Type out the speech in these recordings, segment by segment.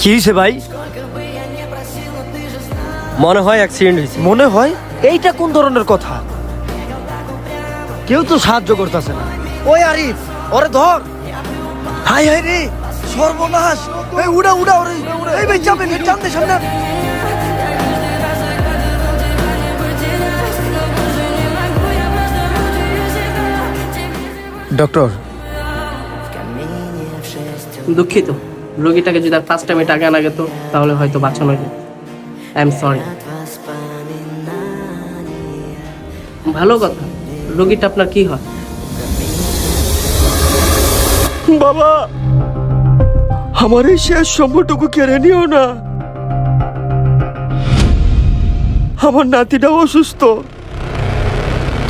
কি হয়েছে ভাই? মনে হয় অ্যাক্সিডেন্ট হয়েছে। মনে হয়? এইটা কোন ধরনের কথা? কেউ তো সাহায্য করতেছে না। ওই আরিফ, ওরে ধর। হাই হাই রে, সর্বনাশ! এই উড়া উড়া ওরে! এই ভাই চাপেন, টান দে সামনে। ডক্টর, দুঃখিত, রোগীটাকে যদি আর 5 টাইমে টাকা না গেত তাহলে হয়তো বাঁচানো যেত। I am sorry. ভালো কথা, রোগীটা আপনার কি হয়? বাবা, আমার এই শেষ সম্পর্কটুকু কেড়ে নিও না। আমার নাতিটা অসুস্থ।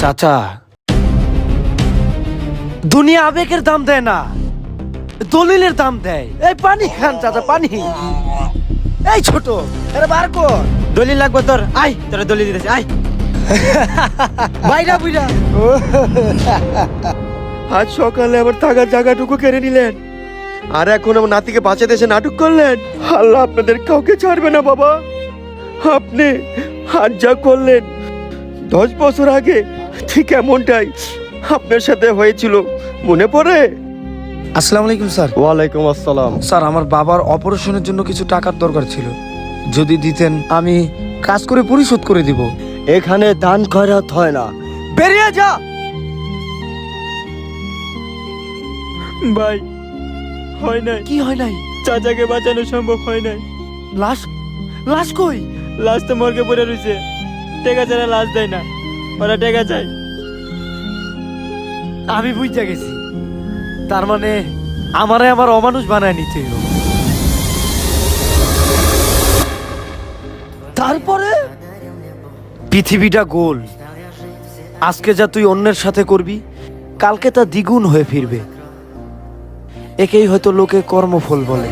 চাচা, দুনিয়া আবেগের দাম দেয় না, দলিলের দাম দেয়। এই পানি খান চাচা, পানি। এই ছোট, আরে বার কর। দলিল লাগবে তোর? আয়, তোর দলিল দিতেছি, আয়। বাইরা বুইরা। আজ সকালে আমার থাকার জায়গাটুকু কেড়ে নিলেন, আর এখন আমার নাতিকে বাঁচাতে এসে নাটক করলেন। আল্লাহ আপনাদের কাউকে ছাড়বে না বাবা। আপনি আজ যা করলেন 10 বছর আগে ঠিক এমনটাই আপনার সাথে হয়েছিল, মনে পড়ে? আসসালামু আলাইকুম স্যার। ওয়ালাইকুম আসসালাম। স্যার, আমার বাবার অপারেশনের জন্য কিছু টাকার দরকার ছিল, যদি দিতেন আমি কাজ করে পরিশোধ করে দিব। এখানে দান খয়রাত হয় না। বেরিয়ে যা। ভাই, হয় নাই, কি হয় নাই? চাচাকে বাঁচানো সম্ভব হয় নাই। লাশ? লাশ কই? লাশ তো মর্গে পড়ে রয়েছে। টেকা ছাড়া লাশ দেয় না, ওরা টেকা চায়। আমি বুঝতে গেছি, তার মানে আমারে আমার অমানুষ বানায় নিতে হইল। তারপরে পৃথিবীটা গোল, আজকে যা তুই অন্যের সাথে করবি কালকে তা দ্বিগুণ হয়ে ফিরবে। একেই হয়তো লোকে কর্মফল বলে।